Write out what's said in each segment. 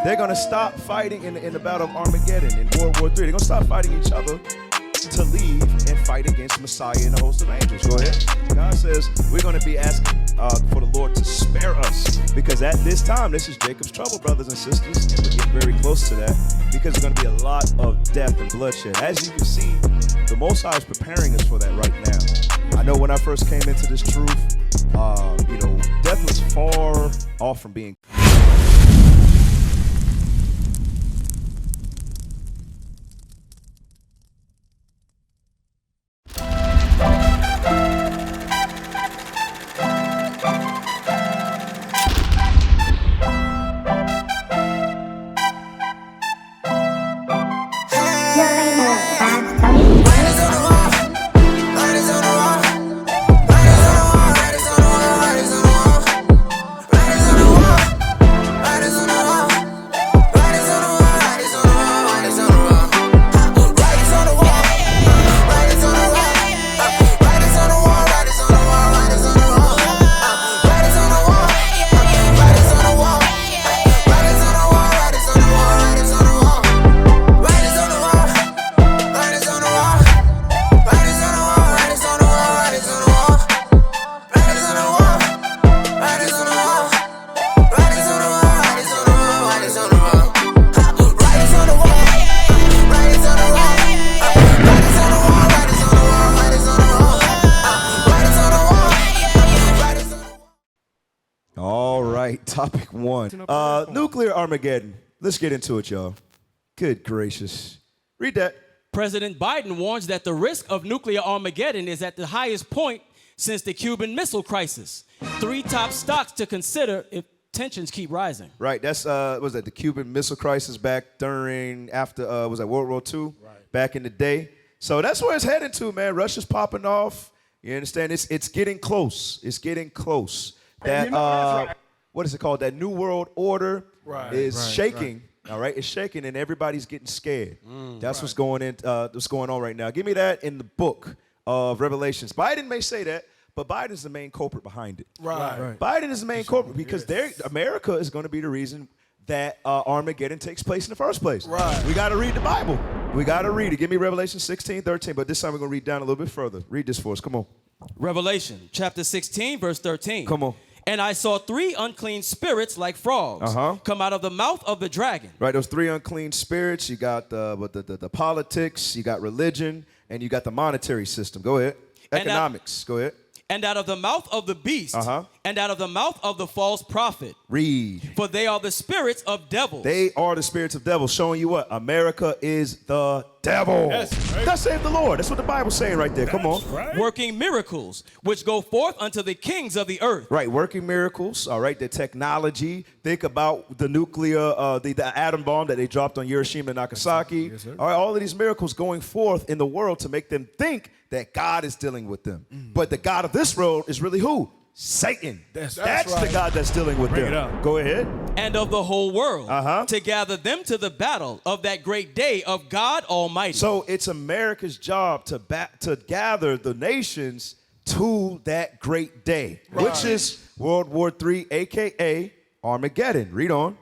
They're going to stop fighting in the Battle of Armageddon in World War III. They're going to stop fighting each other to leave and fight against Messiah and the host of angels. Go ahead. God says we're going to be asking for the Lord to spare us, because at this time, this is Jacob's trouble, brothers and sisters, and we're getting very close to that, because there's going to be a lot of death and bloodshed. As you can see, the Most High is preparing us for that right now. I know when I first came into this truth, death was far off from being. Topic one, nuclear Armageddon. Let's get into it, y'all. Good gracious. Read that. President Biden warns that the risk of nuclear Armageddon is at the highest point since the Cuban Missile Crisis. 3 top stocks to consider if tensions keep rising. Right, that's, was that the Cuban Missile Crisis back after was that World War II? Right. Back in the day. So that's where it's heading to, man. Russia's popping off. You understand? It's getting close. It's getting close. That, what is it called? That New World Order is shaking. Right. All right, it's shaking, and everybody's getting scared. That's what's going on right now. Give me that in the book of Revelations. Biden may say that, but Biden's the main culprit behind it. Right. Biden is the main culprit because America is going to be the reason that Armageddon takes place in the first place. Right. We got to read the Bible. We got to read it. Give me Revelation 16:13. But this time we're going to read down a little bit further. Read this for us. Come on. Revelation chapter 16, verse 13. Come on. And I saw 3 unclean spirits like frogs come out of the mouth of the dragon. Right, those 3 unclean spirits. You got the politics, you got religion, and you got the monetary system. Go ahead. Economics. Go ahead. And out of the mouth of the beast, and out of the mouth of the false prophet. Read. For they are the spirits of devils. They are the spirits of devils, showing you what? America is the devil. Yes, right. Thus saith the Lord. That's what the Bible's saying right there. Come on. Right. Working miracles, which go forth unto the kings of the earth. Right, working miracles. All right, the technology. Think about the nuclear, the atom bomb that they dropped on Hiroshima and Nagasaki. Yes, all right, all of these miracles going forth in the world to make them think that God is dealing with them. But the God of this world is really who? Satan. That's right. The God that's dealing with them. Go ahead. And of the whole world, to gather them to the battle of that great day of God Almighty. So it's America's job to gather the nations to that great day, which is World War III, a.k.a. Armageddon. Read on.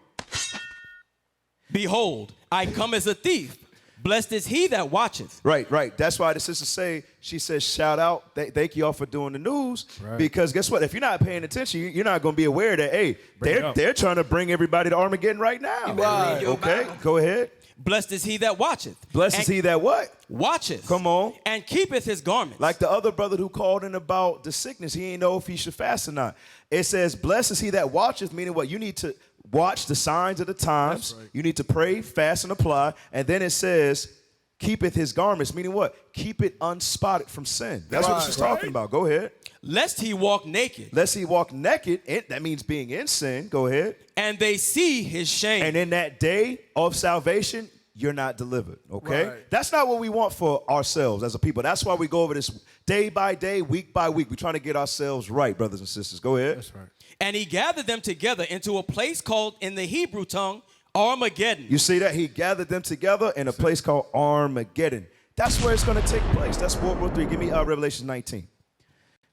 Behold, I come as a thief. Blessed is he that watcheth. Right. That's why the sister she says, shout out, thank you all for doing the news. Right. Because guess what? If you're not paying attention, you're not going to be aware that, hey, they're trying to bring everybody to Armageddon right now. Right. Okay, go ahead. Blessed is he that watcheth. Blessed is he that what? Watcheth. Come on. And keepeth his garments. Like the other brother who called in about the sickness, he didn't know if he should fast or not. It says, blessed is he that watcheth, meaning what? You need to watch the signs of the times. Right. You need to pray, fast, and apply. And then it says, keepeth his garments, meaning what? Keep it unspotted from sin. That's what she's talking about. Go ahead. Lest he walk naked. Lest he walk naked. That means being in sin. Go ahead. And they see his shame. And in that day of salvation, you're not delivered. Okay? Right. That's not what we want for ourselves as a people. That's why we go over this day by day, week by week. We're trying to get ourselves right, brothers and sisters. Go ahead. That's right. And he gathered them together into a place called, in the Hebrew tongue, Armageddon. You see that? He gathered them together in a place called Armageddon. That's where it's going to take place. That's World War III. Give me Revelation 19.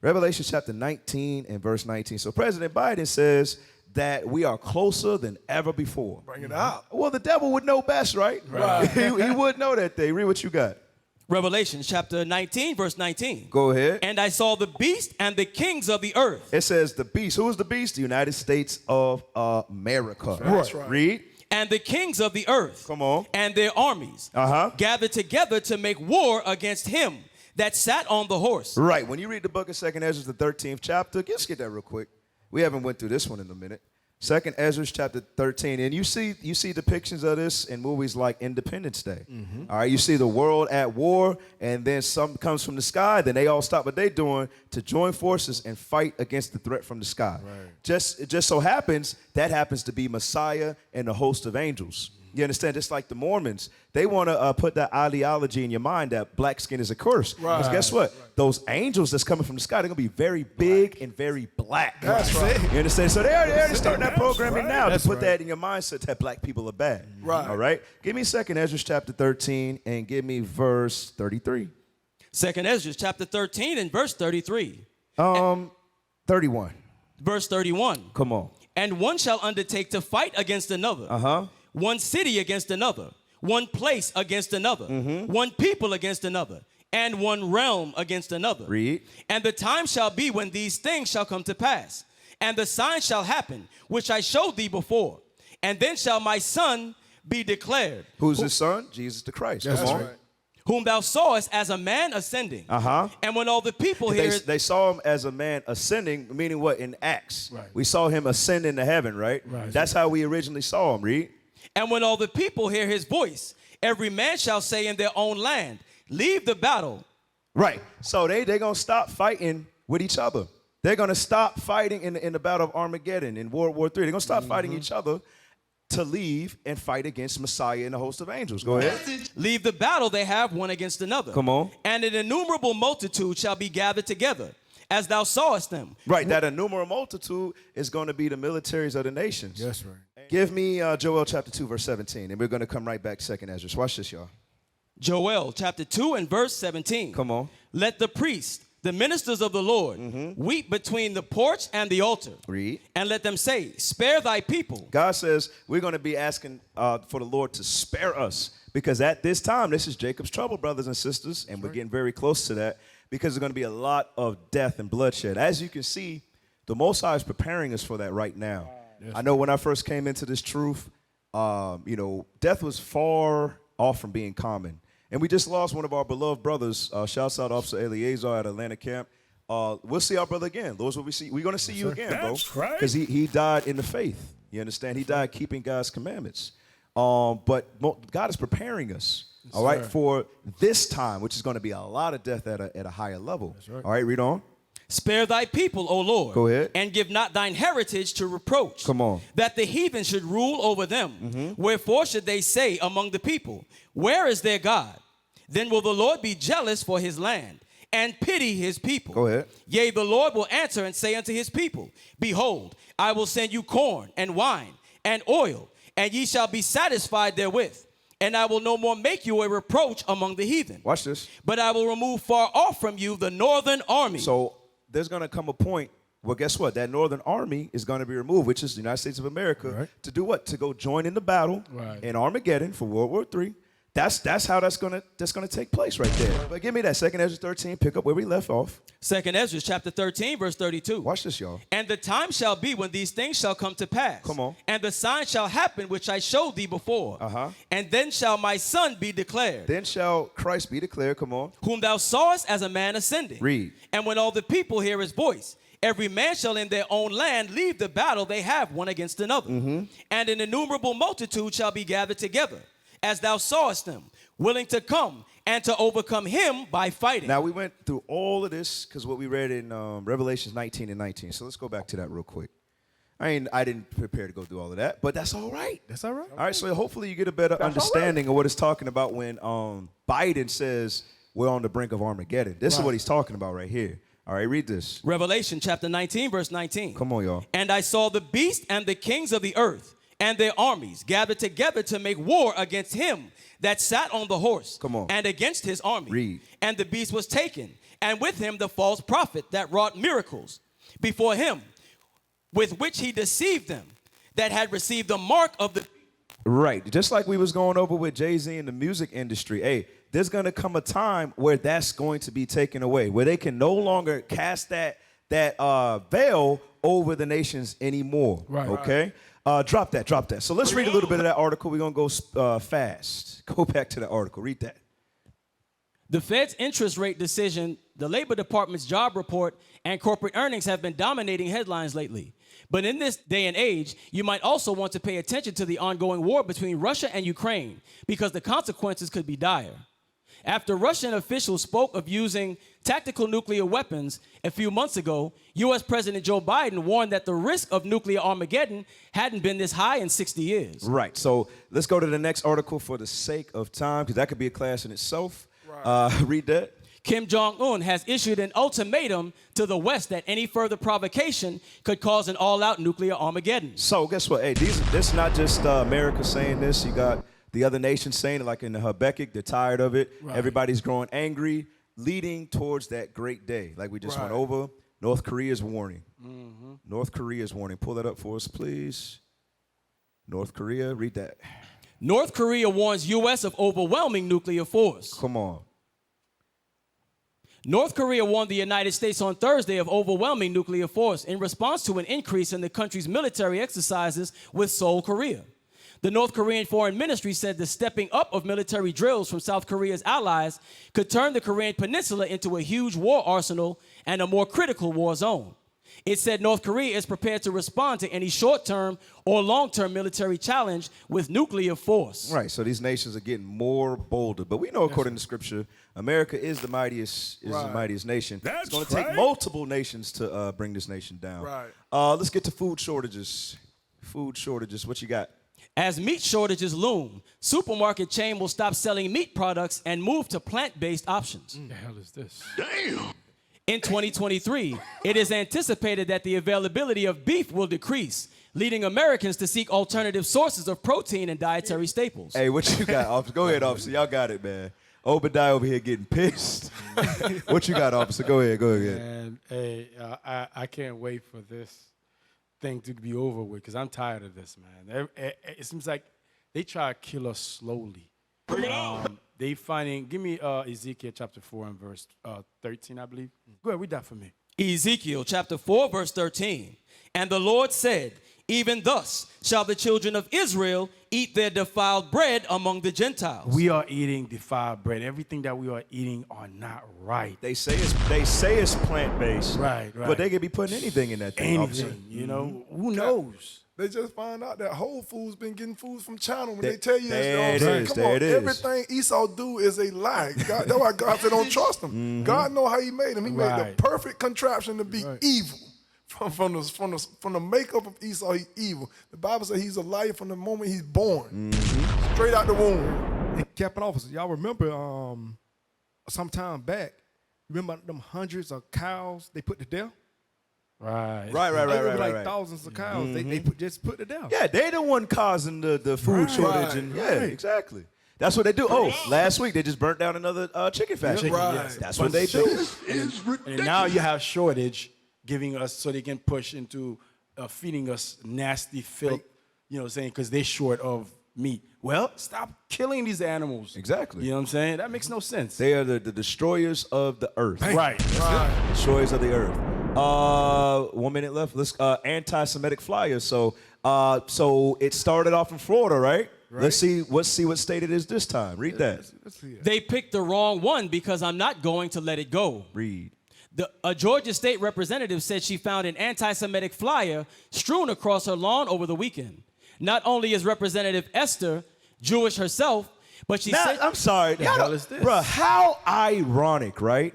Revelation chapter 19 and verse 19. So President Biden says that we are closer than ever before. Bring it out. Well, the devil would know best, right? Right. he would know that thing. Read what you got. Revelation chapter 19, verse 19. Go ahead. And I saw the beast and the kings of the earth. It says the beast. Who is the beast? The United States of America. That's right. Read. And the kings of the earth. Come on. And their armies. Gathered together to make war against him that sat on the horse. Right. When you read the book of 2nd Ezra, the 13th chapter, let's get that real quick. We haven't went through this one in a minute. 2nd Ezra chapter 13, and you see depictions of this in movies like Independence Day. All right, you see the world at war, and then something comes from the sky. Then they all stop what they're doing to join forces and fight against the threat from the sky. Right. It just so happens that happens to be Messiah and the host of angels. You understand? Just like the Mormons, they want to put that ideology in your mind that black skin is a curse. Because guess what? Those angels that's coming from the sky, they're going to be very big and very black. That's right. You understand? So they're already starting that programming now to put that in your mindset that black people are bad. Right. All right? Give me 2nd Ezra chapter 13 and give me verse 33. 2nd Ezra chapter 13 and verse 33. 31. Verse 31. Come on. And one shall undertake to fight against another. One city against another. One place against another. One people against another. And one realm against another. Read. And the time shall be when these things shall come to pass. And the sign shall happen, which I showed thee before. And then shall my son be declared. Who's his son? Jesus the Christ. That's Come on. right. Whom thou sawest as a man ascending. And when all the people hear it. They saw him as a man ascending, meaning what? In Acts. Right. We saw him ascend into heaven, right? That's how we originally saw him. Read. And when all the people hear his voice, every man shall say in their own land, leave the battle. Right. So they're going to stop fighting with each other. They're going to stop fighting in the battle of Armageddon in World War III. They're going to stop fighting each other to leave and fight against Messiah and the host of angels. Go ahead. Leave the battle they have one against another. Come on. And an innumerable multitude shall be gathered together, as thou sawest them. Right. That innumerable multitude is going to be the militaries of the nations. That's right. Give me Joel chapter 2, verse 17, and we're going to come right back to 2nd Ezra. Watch this, y'all. Joel chapter 2 and verse 17. Come on. Let the priests, the ministers of the Lord, weep between the porch and the altar. Read. And let them say, spare thy people. God says we're going to be asking for the Lord to spare us, because at this time, this is Jacob's trouble, brothers and sisters, and we're getting very close to that, because there's going to be a lot of death and bloodshed. As you can see, the Most High is preparing us for that right now. I know when I first came into this truth, death was far off from being common. And we just lost one of our beloved brothers. Shouts out Officer Eleazar at Atlanta camp. We'll see our brother again. Lord's what we see. We're going to see you again, bro. That's right. Because he died in the faith. You understand? He died keeping God's commandments. But God is preparing us, all right, for this time, which is going to be a lot of death at a higher level. That's right. All right, read on. Spare thy people, O Lord. Go ahead. And give not thine heritage to reproach. Come on. That the heathen should rule over them. Wherefore should they say among the people, where is their God? Then will the Lord be jealous for his land and pity his people. Go ahead. Yea, the Lord will answer and say unto his people, behold, I will send you corn and wine and oil, and ye shall be satisfied therewith. And I will no more make you a reproach among the heathen. Watch this. But I will remove far off from you the northern army. So there's going to come a point where, guess what? That northern army is going to be removed, which is the United States of America, to do what? To go join in the battle in Armageddon for World War III. That's how that's gonna take place right there. But give me that 2nd Ezra 13. Pick up where we left off. 2nd Ezra chapter 13, verse 32. Watch this, y'all. And the time shall be when these things shall come to pass. Come on. And the sign shall happen which I showed thee before. And then shall my son be declared. Then shall Christ be declared. Come on. Whom thou sawest as a man ascending. Read. And when all the people hear his voice, every man shall in their own land leave the battle they have one against another. And an innumerable multitude shall be gathered together, as thou sawest them, willing to come and to overcome him by fighting. Now, we went through all of this because what we read in Revelations 19 and 19. So let's go back to that real quick. I didn't prepare to go through all of that, but that's all right. That's all right. All right, so hopefully you get a better understanding of what it's talking about when Biden says we're on the brink of Armageddon. This is what he's talking about right here. All right, read this. Revelation chapter 19, verse 19. Come on, y'all. And I saw the beast and the kings of the earth and their armies gathered together to make war against him that sat on the horse. Come on. And against his army. Read. And the beast was taken, and with him the false prophet that wrought miracles before him, with which he deceived them that had received the mark of the. Right. Just like we was going over with Jay-Z in the music industry. Hey, there's going to come a time where that's going to be taken away, where they can no longer cast that veil over the nations anymore. Right. Okay? Drop that. So let's read a little bit of that article. We're going to go fast. Go back to the article. Read that. The Fed's interest rate decision, the Labor Department's job report, and corporate earnings have been dominating headlines lately. But in this day and age, you might also want to pay attention to the ongoing war between Russia and Ukraine, because the consequences could be dire. After Russian officials spoke of using tactical nuclear weapons a few months ago, U.S. President Joe Biden warned that the risk of nuclear Armageddon hadn't been this high in 60 years. Right. So let's go to the next article for the sake of time, because that could be a class in itself. Right. Read that. Kim Jong-un has issued an ultimatum to the West that any further provocation could cause an all-out nuclear Armageddon. So guess what? Hey, this is not just America saying this. You got the other nations saying it, like in the Habakkuk. They're tired of it. Right. Everybody's growing angry, leading towards that great day. Like we just went over, North Korea's warning. Mm-hmm. North Korea's warning. Pull that up for us, please. North Korea, read that. North Korea warns U.S. of overwhelming nuclear force. Come on. North Korea warned the United States on Thursday of overwhelming nuclear force in response to an increase in the country's military exercises with Seoul, Korea. The North Korean Foreign Ministry said the stepping up of military drills from South Korea's allies could turn the Korean peninsula into a huge war arsenal and a more critical war zone. It said North Korea is prepared to respond to any short-term or long-term military challenge with nuclear force. Right, so these nations are getting more bolder. But we know, according to Scripture, America is the mightiest nation. It's going to take multiple nations to bring this nation down. Right. Let's get to food shortages. Food shortages, what you got? As meat shortages loom, supermarket chain will stop selling meat products and move to plant-based options. What the hell is this? Damn! In 2023, it is anticipated that the availability of beef will decrease, leading Americans to seek alternative sources of protein and dietary staples. Hey, what you got, officer? Go ahead, officer. Y'all got it, man. Obadiah over here getting pissed. What you got, officer? Go ahead. And hey, I can't wait for this thing to be over with, because I'm tired of this, man. It seems like they try to kill us slowly. They finding, give me Ezekiel chapter 4 and verse 13, I believe. Go ahead, read that for me. Ezekiel chapter 4, verse 13. And the Lord said, even thus shall the children of Israel eat their defiled bread among the Gentiles. We are eating defiled bread. Everything that we are eating are not right. They say it's plant-based. Right. But they could be putting anything in that thing. Anything, you know. Who knows? They just find out that Whole Foods been getting food from China when they tell you there it's it is, come there on, it is. everything Esau do is a lie. God, that's why God said don't trust him. God know how he made him. He made the perfect contraption to be evil. From the makeup of Esau, he's evil. The Bible says he's a liar from the moment he's born. Straight out the womb. And Captain Officer, y'all remember some time back, remember them hundreds of cows they put to death? Right. Like thousands of cows they just put to death. Yeah, they the one causing the food shortage. And exactly. That's what they do. Oh, last week they just burnt down another chicken factory. Yes. That's what they do. This is ridiculous. And now you have shortage giving us, so they can push into feeding us nasty filth, you know what I'm saying, because they're short of meat. Well, stop killing these animals. Exactly. You know what I'm saying? That makes no sense. They are the destroyers of the earth. Right. Destroyers of the earth. 1 minute left. Let's anti-Semitic flyers. So it started off in Florida, right? Let's see what state it is this time. Read that. Let's see it. They picked the wrong one because I'm not going to let it go. Read. A Georgia state representative said she found an anti-Semitic flyer strewn across her lawn over the weekend. Not only is Representative Esther Jewish herself, but she said... I'm sorry. The hell is this? Bruh, how ironic, right?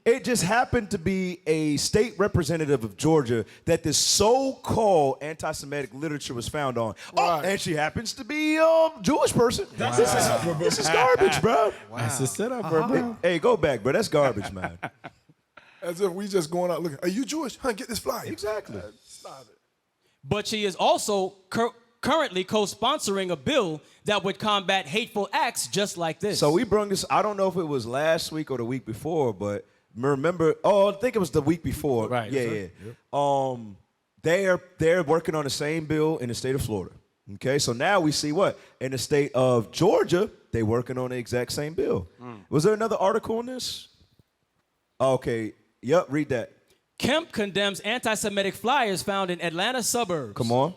It just happened to be a state representative of Georgia that this so-called anti-Semitic literature was found on. Oh, and she happens to be a Jewish person. This is garbage, bro. That's a setup, bro. Hey, go back, bro. That's garbage, man. As if we just going out looking, are you Jewish? Huh, get this flyer. Exactly. Stop it. But she is also currently co-sponsoring a bill that would combat hateful acts just like this. So we brung this, I don't know if it was last week or the week before, but remember, I think it was the week before. Right. Yeah. They're working on the same bill in the state of Florida. Okay, so now we see what? In the state of Georgia, they're working on the exact same bill. Was there another article on this? Okay, yep, read that. Kemp condemns anti-Semitic flyers found in Atlanta suburbs. Come on.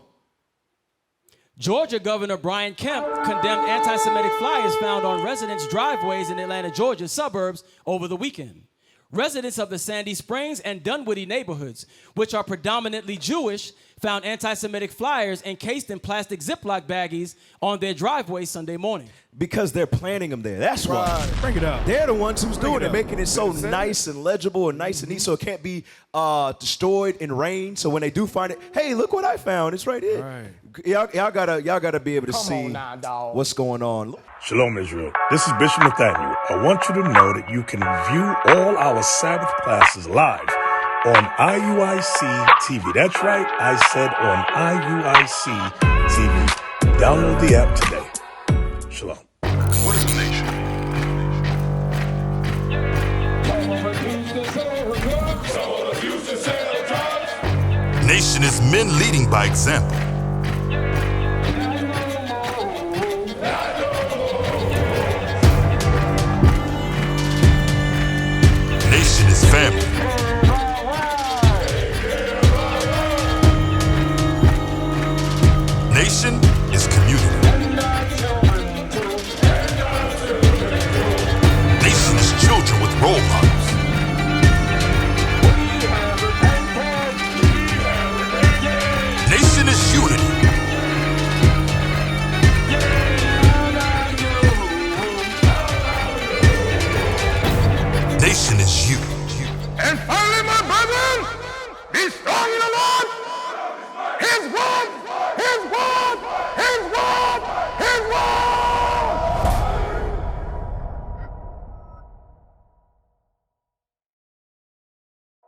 Georgia Governor Brian Kemp condemned anti-Semitic flyers found on residents' driveways in Atlanta, Georgia suburbs over the weekend. Residents of the Sandy Springs and Dunwoody neighborhoods, which are predominantly Jewish, found anti-Semitic flyers encased in plastic Ziploc baggies on their driveway Sunday morning. Because they're planting them there. That's why. Bring it up. They're the ones who's doing it, making it so nice and legible and nice and neat so it can't be destroyed in rain. So when they do find it, hey, look what I found. It's right here. Right. Y'all gotta be able to see what's going on. Shalom, Israel. This is Bishop Mattathias. I want you to know that you can view all our Sabbath classes live on IUIC TV. That's right, I said on IUIC TV. Download the app today. Shalom. What is the nation? Nation is men leading by example. Nation is family. Nation is community. Nation is children with role models. Nation is unity. Nation is you.